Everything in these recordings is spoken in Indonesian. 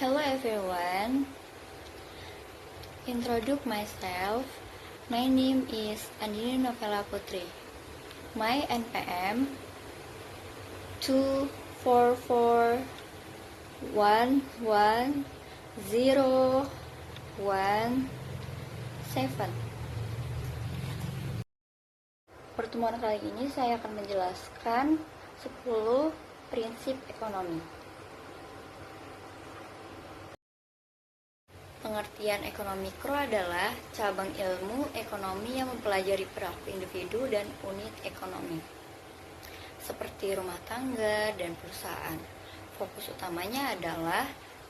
Hello everyone. Introduce myself. My name is Andini Novela Putri. My NPM 244111017. Pertemuan kali ini saya akan menjelaskan 10 prinsip ekonomi. Pengertian ekonomi mikro adalah cabang ilmu ekonomi yang mempelajari perilaku individu dan unit ekonomi, seperti rumah tangga dan perusahaan. Fokus utamanya adalah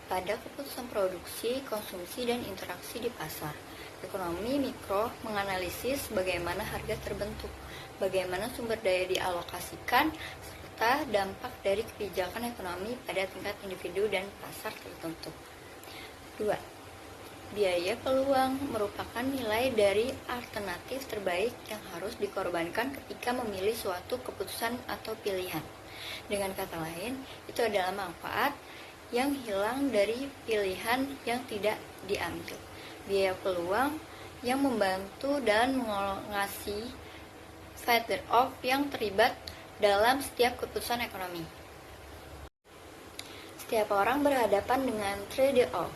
pada keputusan produksi, konsumsi, dan interaksi di pasar. Ekonomi mikro menganalisis bagaimana harga terbentuk, bagaimana sumber daya dialokasikan, serta dampak dari kebijakan ekonomi pada tingkat individu dan pasar tertentu. 2. Biaya peluang merupakan nilai dari alternatif terbaik yang harus dikorbankan ketika memilih suatu keputusan atau pilihan. Dengan kata lain, itu adalah manfaat yang hilang dari pilihan yang tidak diambil. Biaya peluang yang membantu dan mengolongasi trade-off yang terlibat dalam setiap keputusan ekonomi. Setiap orang berhadapan dengan trade-off.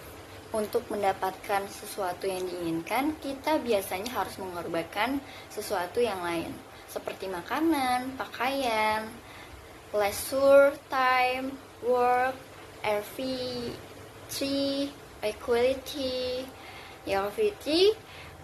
Untuk mendapatkan sesuatu yang diinginkan, kita biasanya harus mengorbankan sesuatu yang lain, seperti makanan, pakaian, leisure time, work, equality. Equality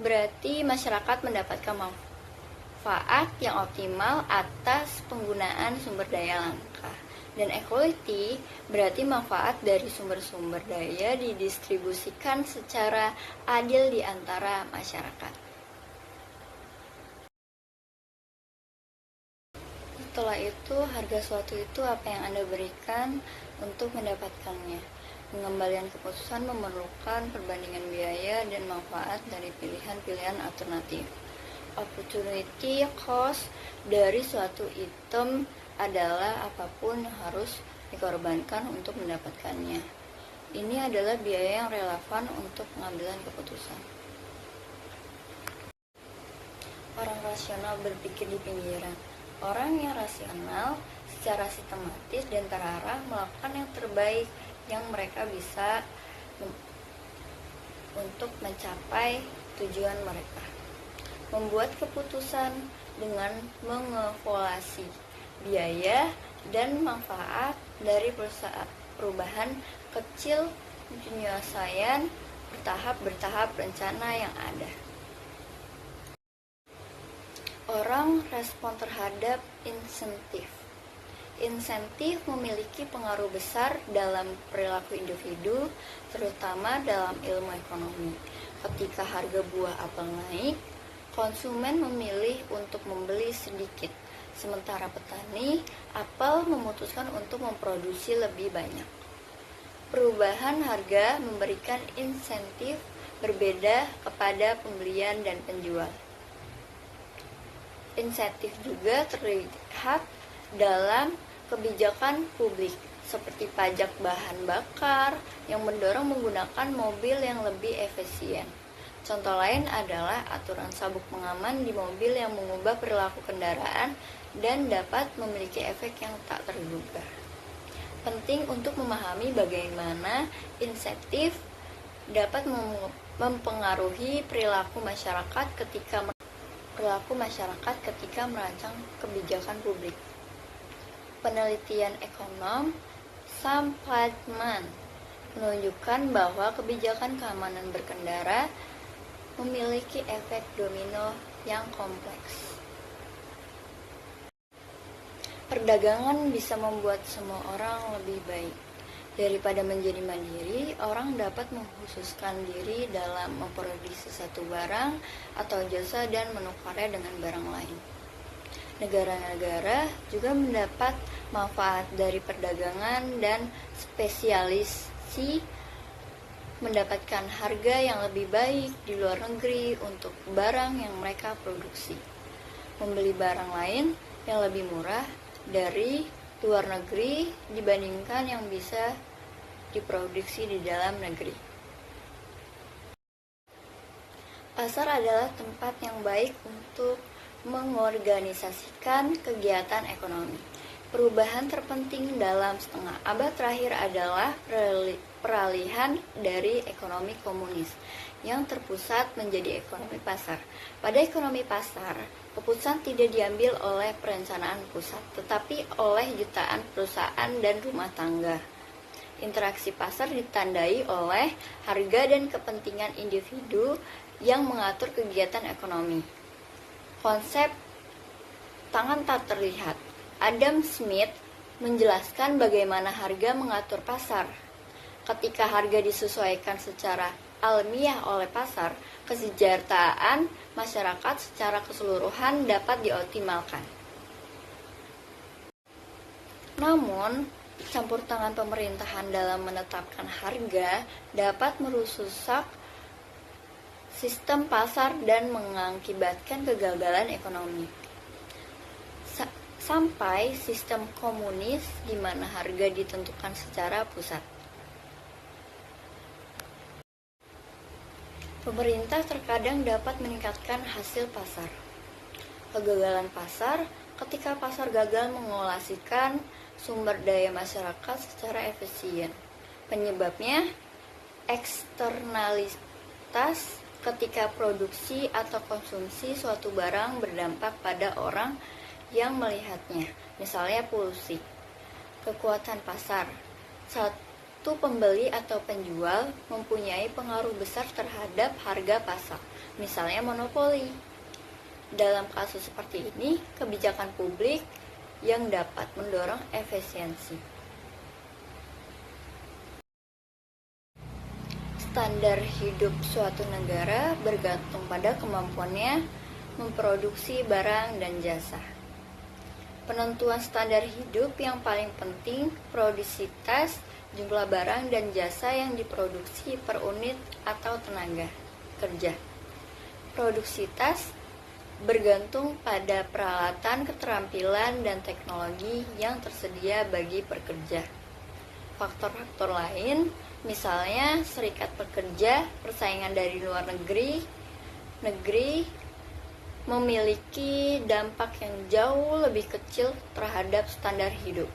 berarti masyarakat mendapatkan manfaat yang optimal atas penggunaan sumber daya langka. Dan equality berarti manfaat dari sumber-sumber daya didistribusikan secara adil di antara masyarakat. Setelah itu, harga suatu itu apa yang Anda berikan untuk mendapatkannya. Pengembalian keputusan memerlukan perbandingan biaya dan manfaat dari pilihan-pilihan alternatif. Opportunity cost dari suatu item adalah apapun yang harus dikorbankan untuk mendapatkannya. Ini adalah biaya yang relevan untuk pengambilan keputusan. Orang rasional berpikir di pinggiran. Orang yang rasional secara sistematis dan terarah melakukan yang terbaik yang mereka bisa untuk mencapai tujuan mereka. Membuat keputusan dengan mengevaluasi biaya dan manfaat dari perubahan kecil penyelesaian bertahap rencana yang ada. Orang respon terhadap insentif. Insentif memiliki pengaruh besar dalam perilaku individu, terutama dalam ilmu ekonomi. Ketika harga buah apel naik, konsumen memilih untuk membeli sedikit. Sementara petani apel memutuskan untuk memproduksi lebih banyak. Perubahan harga memberikan insentif berbeda kepada pembelian dan penjual. Insentif juga terlihat dalam kebijakan publik, seperti pajak bahan bakar yang mendorong menggunakan mobil yang lebih efisien. Contoh lain adalah aturan sabuk pengaman di mobil yang mengubah perilaku kendaraan dan dapat memiliki efek yang tak terduga. Penting untuk memahami bagaimana insentif dapat mempengaruhi perilaku masyarakat ketika merancang kebijakan publik. Penelitian ekonom Sam Altman menunjukkan bahwa kebijakan keamanan berkendara memiliki efek domino yang kompleks. Perdagangan bisa membuat semua orang lebih baik. Daripada menjadi mandiri, orang dapat mengkhususkan diri dalam memproduksi satu barang atau jasa dan menukarnya dengan barang lain. Negara-negara juga mendapat manfaat dari perdagangan dan spesialisasi, mendapatkan harga yang lebih baik di luar negeri untuk barang yang mereka produksi, membeli barang lain yang lebih murah dari luar negeri dibandingkan yang bisa diproduksi di dalam negeri. Pasar adalah tempat yang baik untuk mengorganisasikan kegiatan ekonomi. Perubahan terpenting dalam setengah abad terakhir adalah peralihan dari ekonomi komunis yang terpusat menjadi ekonomi pasar. Pada ekonomi pasar, keputusan tidak diambil oleh perencanaan pusat, tetapi oleh jutaan perusahaan dan rumah tangga. Interaksi pasar ditandai oleh harga dan kepentingan individu yang mengatur kegiatan ekonomi. Konsep tangan tak terlihat. Adam Smith menjelaskan bagaimana harga mengatur pasar. Ketika harga disesuaikan secara alamiah oleh pasar, kesejahteraan masyarakat secara keseluruhan dapat dioptimalkan. Namun, campur tangan pemerintahan dalam menetapkan harga dapat merusak sistem pasar dan mengakibatkan kegagalan ekonomi. Sampai sistem komunis di mana harga ditentukan secara pusat. Pemerintah terkadang dapat meningkatkan hasil pasar. Kegagalan pasar ketika pasar gagal mengolasikan sumber daya masyarakat secara efisien. Penyebabnya eksternalitas ketika produksi atau konsumsi suatu barang berdampak pada orang yang melihatnya, misalnya polusi. Kekuatan pasar. Satu pembeli atau penjual mempunyai pengaruh besar terhadap harga pasar, misalnya monopoli. Dalam kasus seperti ini, kebijakan publik yang dapat mendorong efisiensi. Standar hidup suatu negara bergantung pada kemampuannya memproduksi barang dan jasa. Penentuan standar hidup yang paling penting, produksitas, jumlah barang dan jasa yang diproduksi per unit atau tenaga kerja. Produksitas bergantung pada peralatan, keterampilan, dan teknologi yang tersedia bagi pekerja. Faktor-faktor lain, misalnya serikat pekerja, persaingan dari luar negeri, memiliki dampak yang jauh lebih kecil terhadap standar hidup.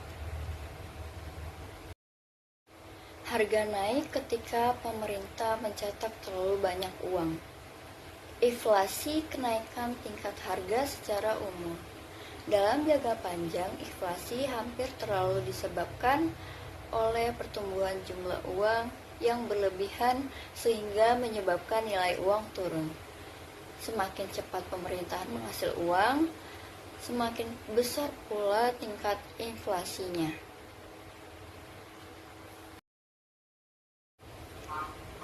Harga naik ketika pemerintah mencetak terlalu banyak uang. Inflasi kenaikan tingkat harga secara umum. Dalam jangka panjang, inflasi hampir terlalu disebabkan oleh pertumbuhan jumlah uang yang berlebihan sehingga menyebabkan nilai uang turun. Semakin cepat pemerintahan menghasil uang, semakin besar pula tingkat inflasinya.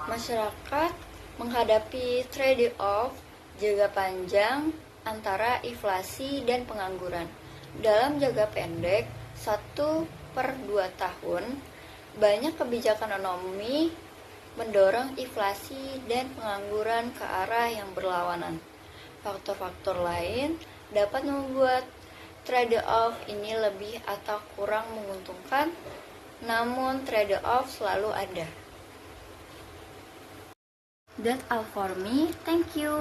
Masyarakat menghadapi trade-off jangka panjang antara inflasi dan pengangguran. Dalam jangka pendek, 1/2 tahun, banyak kebijakan ekonomi mendorong inflasi dan pengangguran ke arah yang berlawanan. Faktor-faktor lain dapat membuat trade-off ini lebih atau kurang menguntungkan, namun trade-off selalu ada. That's all for me. Thank you.